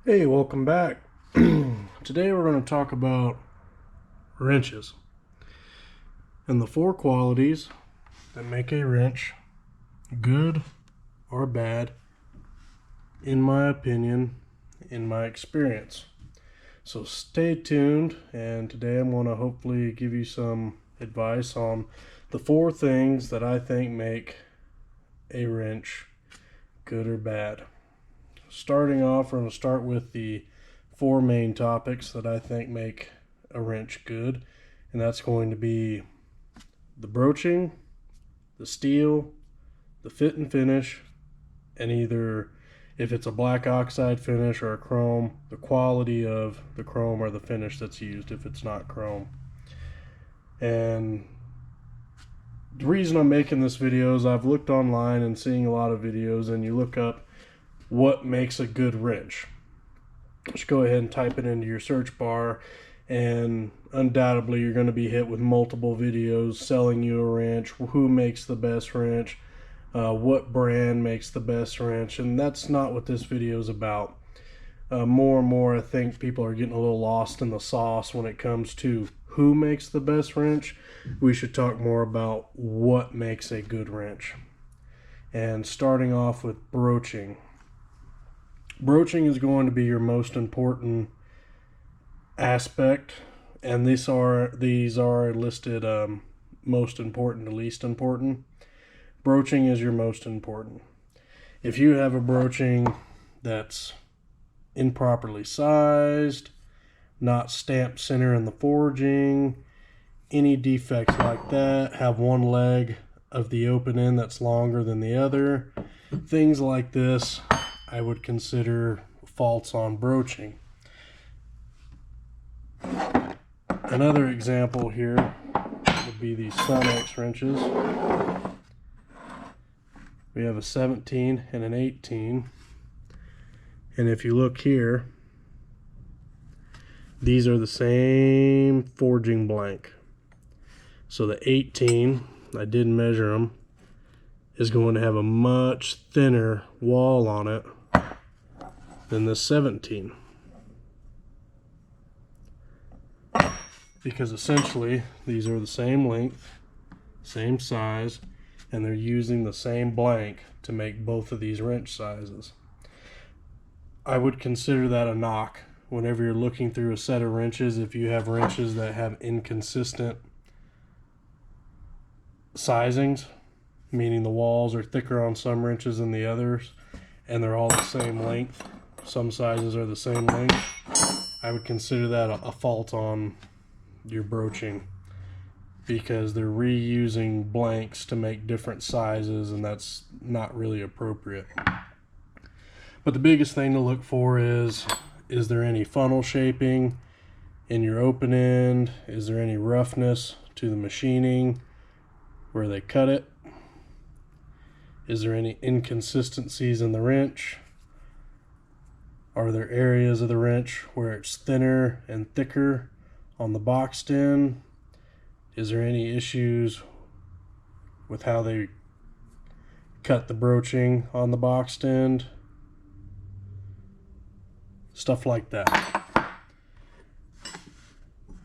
Hey, welcome back. Today we're going to talk about wrenches and the four qualities that make a wrench good or bad, in my opinion, in my experience. So stay tuned, and today I'm going to hopefully give you some advice on the four things that I think make a wrench good or bad. Starting off, we're going to start with the four main topics that I think make a wrench good, and that's going to be the broaching, the steel, the fit and finish, and either if it's a black oxide finish or a chrome, the quality of the chrome or the finish that's used if it's not chrome. And the reason I'm making this video is I've looked online and seeing a lot of videos, and you look up what makes a good wrench. Just go ahead and type it into your search bar, and undoubtedly you're going to be hit with multiple videos selling you a wrench, who makes the best wrench, what brand makes the best wrench, and that's not what this video is about. More and more I think people are getting a little lost in the sauce when it comes to who makes the best wrench. We should talk more about what makes a good wrench. And starting off with broaching. Broaching is going to be your most important aspect, and these are listed most important to least important. Broaching is your most important. If you have a broaching that's improperly sized, not stamped center in the forging, any defects like that, have one leg of the open end that's longer than the other, things like this I would consider faults on broaching. Another example here would be these Sunex wrenches. We have a 17 and an 18. And if you look here, these are the same forging blank. So the 18, I did measure them, is going to have a much thinner wall on it than the 17. Because essentially these are the same length, same size, and they're using the same blank to make both of these wrench sizes. I would consider that a knock whenever you're looking through a set of wrenches. If you have wrenches that have inconsistent sizings, meaning the walls are thicker on some wrenches than the others, and they're all the same length, some sizes are the same length, I would consider that a fault on your broaching, because they're reusing blanks to make different sizes, and that's not really appropriate. But the biggest thing to look for is there any funnel shaping in your open end? Is there any roughness to the machining where they cut it? Is there any inconsistencies in the wrench? Are there areas of the wrench where it's thinner and thicker on the boxed end? Is there any issues with how they cut the broaching on the boxed end? Stuff like that.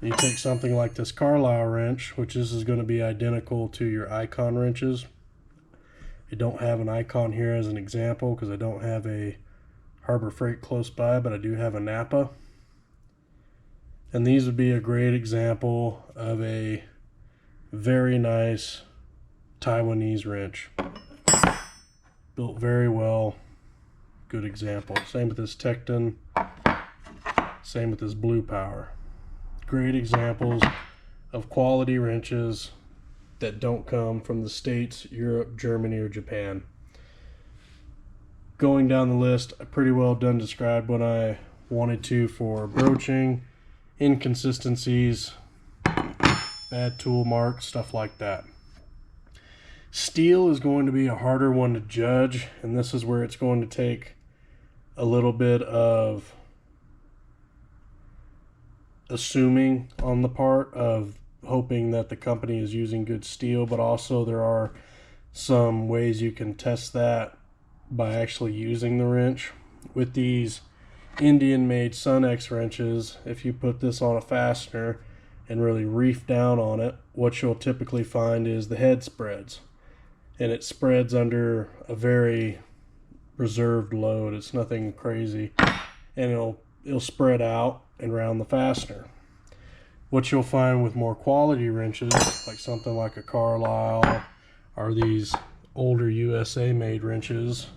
You take something like this Carlisle wrench, which this is going to be identical to your Icon wrenches. I don't have an Icon here as an example because I don't have a Harbor Freight close by, but I do have a Napa. And these would be a great example of a very nice Taiwanese wrench. Built very well. Good example. Same with this Tecton. Same with this Blue Power. Great examples of quality wrenches that don't come from the States, Europe, Germany, or Japan. Going down the list, I pretty well done described what I wanted to for broaching, inconsistencies, bad tool marks, stuff like that. Steel is going to be a harder one to judge, and this is where it's going to take a little bit of assuming on the part of hoping that the company is using good steel, but also there are some ways you can test that by actually using the wrench. With these Indian made Sunex wrenches, if you put this on a fastener and really reef down on it, what you'll typically find is the head spreads. And it spreads under a very reserved load. It's nothing crazy. And it'll spread out and around the fastener. What you'll find with more quality wrenches, like something like a Carlisle or these older USA made wrenches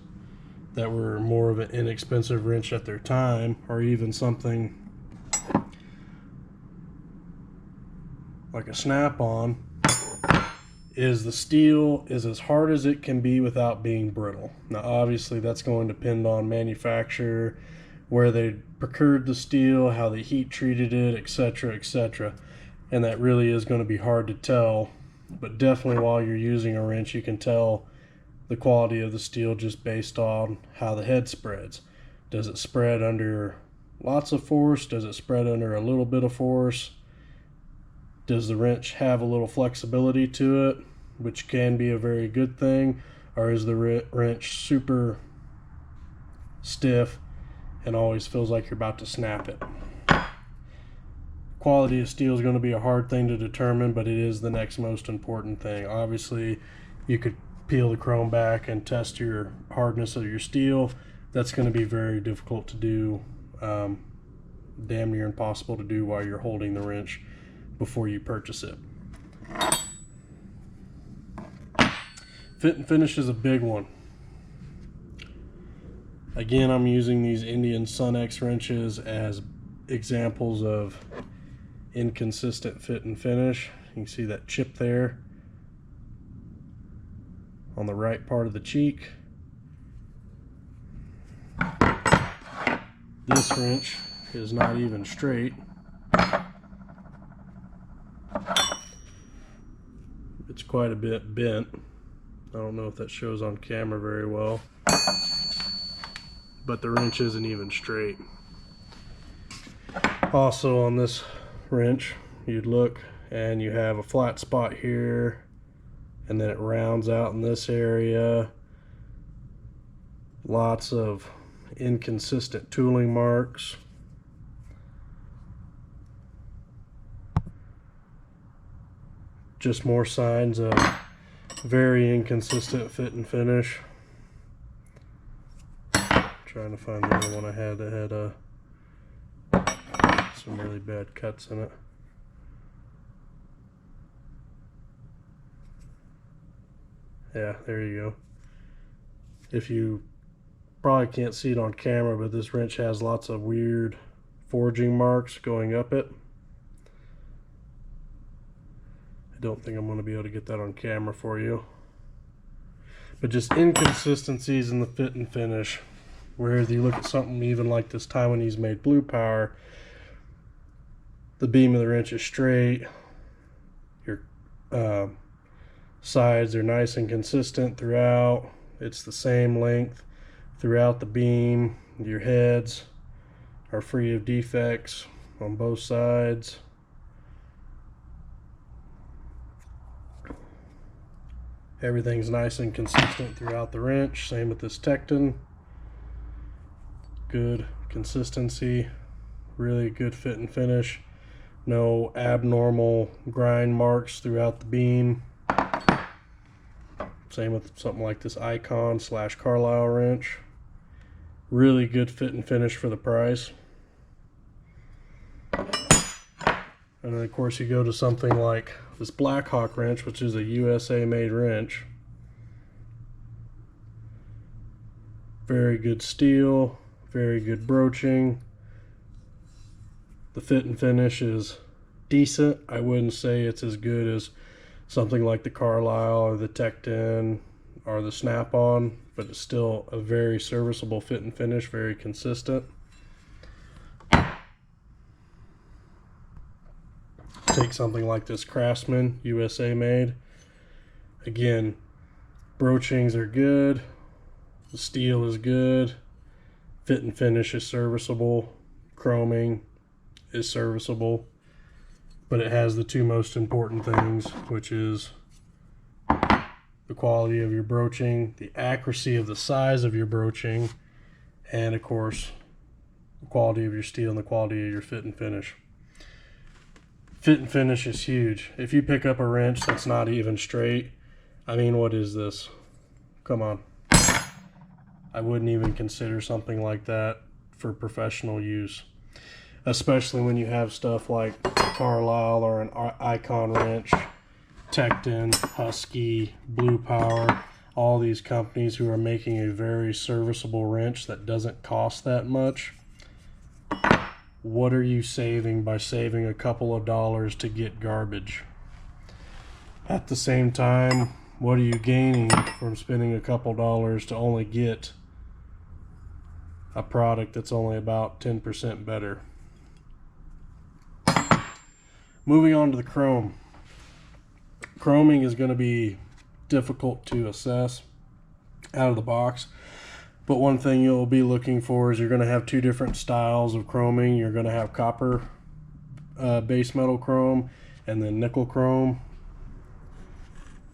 that were more of an inexpensive wrench at their time, or even something like a Snap-on, is the steel is as hard as it can be without being brittle. Now obviously that's going to depend on manufacturer, where they procured the steel, how they heat treated it, etc., etc. And that really is going to be hard to tell, but definitely while you're using a wrench you can tell the quality of the steel just based on how the head spreads. Does it spread under lots of force? Does it spread under a little bit of force? Does the wrench have a little flexibility to it, which can be a very good thing? Or is the wrench super stiff and always feels like you're about to snap it? Quality of steel is going to be a hard thing to determine, but it is the next most important thing. Obviously, you could peel the chrome back and test your hardness of your steel. That's going to be very difficult to do, damn near impossible to do while you're holding the wrench before you purchase it. Fit and finish is a big one. Again, I'm using these Indian Sunex wrenches as examples of inconsistent fit and finish. You can see that chip there on the right part of the cheek. This wrench is not even straight. It's quite a bit bent. I don't know if that shows on camera very well, but the wrench isn't even straight. Also on this wrench, you'd look and you have a flat spot here, and then it rounds out in this area. Lots of inconsistent tooling marks. Just more signs of very inconsistent fit and finish. Trying to find the other one I had that had some really bad cuts in it. Yeah, there you go. If you probably can't see it on camera, but this wrench has lots of weird forging marks going up it. I don't think I'm going to be able to get that on camera for you. But just inconsistencies in the fit and finish. Whereas you look at something even like this Taiwanese made Blue Power, the beam of the wrench is straight. Your sides are nice and consistent throughout. It's the same length throughout the beam. Your heads are free of defects on both sides. Everything's nice and consistent throughout the wrench. Same with this Tekton. Good consistency, really good fit and finish. No abnormal grind marks throughout the beam. Same with something like this Icon / Carlisle wrench. Really good fit and finish for the price. And then of course you go to something like this Blackhawk wrench, which is a USA made wrench. Very good steel, very good broaching. The fit and finish is decent. I wouldn't say it's as good as something like the Carlisle or the Tekton or the Snap-on, but it's still a very serviceable fit and finish, very consistent. Take something like this Craftsman, USA made. Again, broachings are good, the steel is good, fit and finish is serviceable, chroming is serviceable, but it has the two most important things, which is the quality of your broaching, the accuracy of the size of your broaching, and of course the quality of your steel and the quality of your fit and finish. Fit and finish is huge. If you pick up a wrench that's not even straight, I mean, what is this? Come on. I wouldn't even consider something like that for professional use, especially when you have stuff like Carlisle or an Icon wrench, Tekton, Husky, Blue Power, all these companies who are making a very serviceable wrench that doesn't cost that much. What are you saving by saving a couple of dollars to get garbage? At the same time, what are you gaining from spending a couple dollars to only get a product that's only about 10% better? Moving on to the chrome. Chroming is going to be difficult to assess out of the box, but one thing you'll be looking for is you're going to have two different styles of chroming. You're going to have copper base metal chrome and then nickel chrome.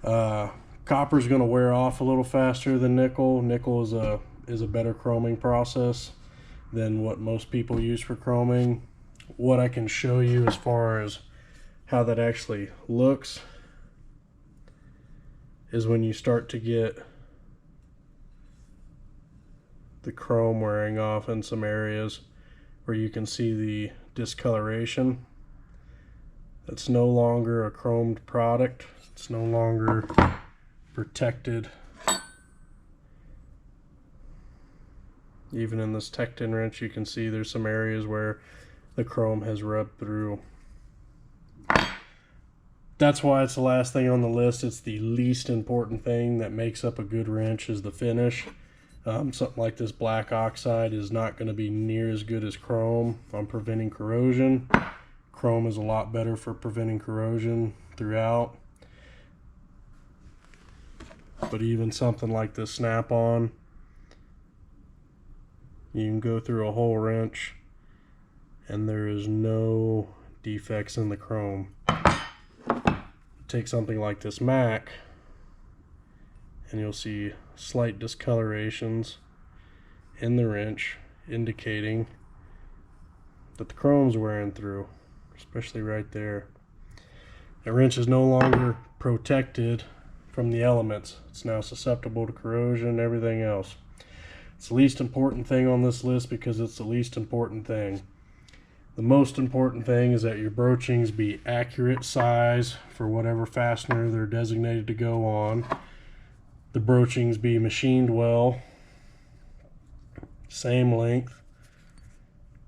Copper is going to wear off a little faster than nickel. Nickel is a better chroming process than what most people use for chroming. What I can show you as far as how that actually looks is when you start to get the chrome wearing off in some areas where you can see the discoloration. It's no longer a chromed product. It's no longer protected. Even in this Tekton wrench, you can see there's some areas where the chrome has rubbed through. That's why it's the last thing on the list. It's the least important thing that makes up a good wrench is the finish. Something like this black oxide is not going to be near as good as chrome on preventing corrosion. Chrome is a lot better for preventing corrosion throughout. But even something like this Snap-on, you can go through a whole wrench and there is no defects in the chrome. Take something like this Mac and you'll see slight discolorations in the wrench indicating that the chrome's wearing through, especially right there. The wrench is no longer protected from the elements. It's now susceptible to corrosion and everything else. It's the least important thing on this list because it's the least important thing. The most important thing is that your broachings be accurate size for whatever fastener they're designated to go on. The broachings be machined well, same length,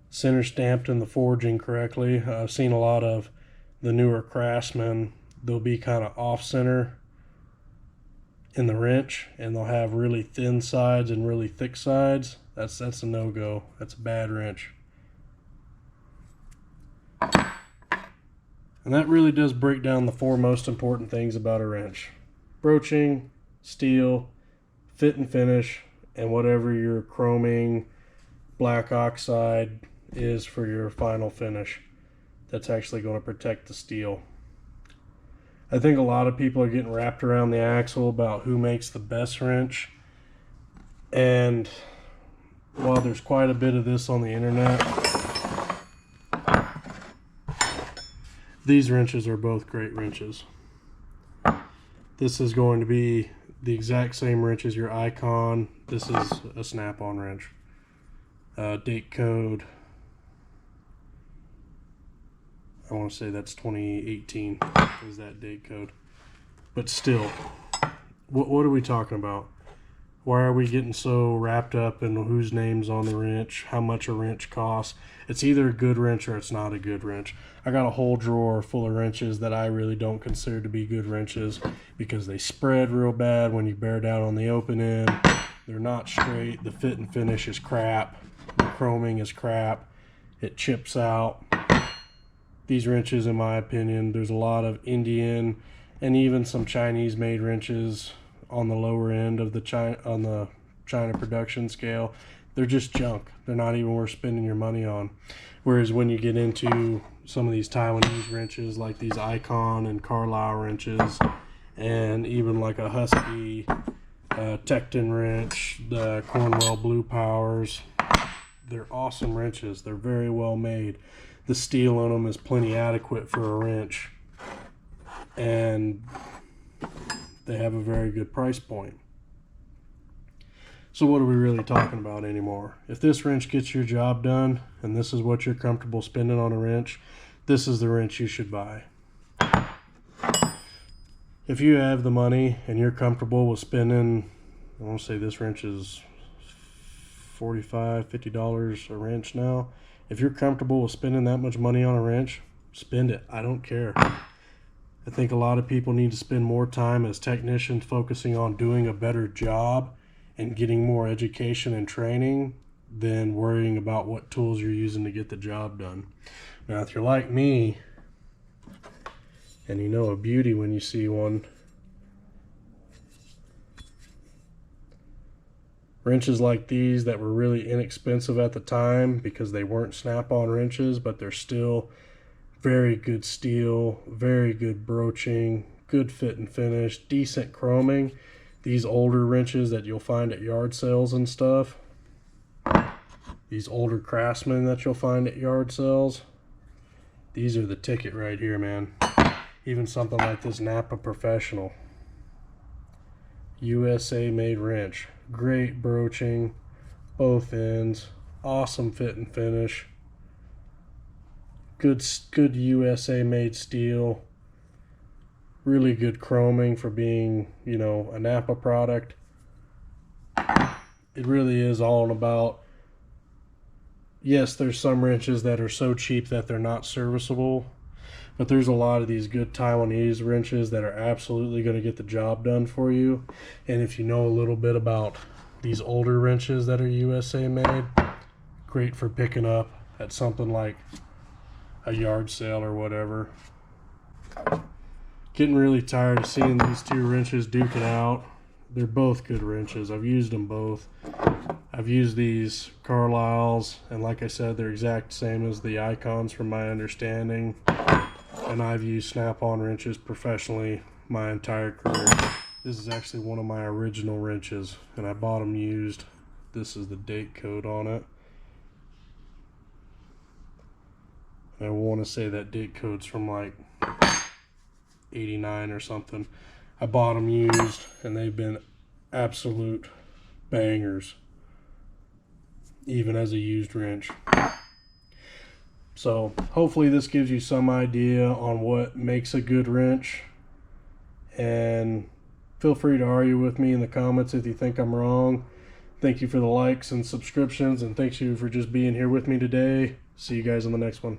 center stamped in the forging correctly. I've seen a lot of the newer Craftsmen, they'll be kind of off center in the wrench and they'll have really thin sides and really thick sides. That's a no-go. That's a bad wrench. And that really does break down the four most important things about a wrench: broaching, steel, fit and finish, and whatever your chroming, black oxide is for your final finish that's actually going to protect the steel. I think a lot of people are getting wrapped around the axle about who makes the best wrench, and while there's quite a bit of this on the internet, these wrenches are both great wrenches. This is going to be the exact same wrench as your Icon. This is a Snap-on wrench. Date code, I want to say that's 2018 is that date code. But still, what are we talking about? Why are we getting so wrapped up in whose name's on the wrench, how much a wrench costs? It's either a good wrench or it's not a good wrench. I got a whole drawer full of wrenches that I really don't consider to be good wrenches because they spread real bad when you bear down on the open end. They're not straight. The fit and finish is crap. The chroming is crap. It chips out. These wrenches, in my opinion, there's a lot of Indian and even some Chinese made wrenches on the lower end of the China production scale. They're just junk. They're not even worth spending your money on. Whereas when you get into some of these Taiwanese wrenches like these Icon and Carlisle wrenches, and even like a Husky Tekton wrench, the Cornwell Blue Powers, They're awesome wrenches. They're very well made. The steel in them is plenty adequate for a wrench, and they have a very good price point. So what are we really talking about anymore? If this wrench gets your job done, and this is what you're comfortable spending on a wrench, this is the wrench you should buy. If you have the money and you're comfortable with spending, I want to say this wrench is $45, $50 a wrench now. If you're comfortable with spending that much money on a wrench, spend it. I don't care. I think a lot of people need to spend more time as technicians focusing on doing a better job and getting more education and training than worrying about what tools you're using to get the job done. Now, if you're like me, and you know a beauty when you see one, wrenches like these that were really inexpensive at the time because they weren't Snap-on wrenches, but they're still very good steel, very good broaching, good fit and finish, decent chroming. These older wrenches that you'll find at yard sales and stuff, these older Craftsman that you'll find at yard sales, these are the ticket right here, man. Even something like this Napa Professional, USA made wrench, great broaching, both ends, awesome fit and finish, good USA made steel, really good chroming for being, you know, a Napa product. It really is all about, yes, there's some wrenches that are so cheap that they're not serviceable, but there's a lot of these good Taiwanese wrenches that are absolutely going to get the job done for you. And if you know a little bit about these older wrenches that are USA made, great for picking up at something like a yard sale or whatever. Getting really tired of seeing these two wrenches duke it out. They're both good wrenches. I've used them both. I've used these Carlisles, and like I said, they're exact same as the Icons from my understanding. And I've used Snap-on wrenches professionally my entire career. This is actually one of my original wrenches, and I bought them used. This is the date code on it. I want to say that date code's from like 89 or something. I bought them used, and they've been absolute bangers, even as a used wrench. So hopefully this gives you some idea on what makes a good wrench, and feel free to argue with me in the comments if you think I'm wrong. Thank you for the likes and subscriptions, and thank you for just being here with me today. See you guys on the next one.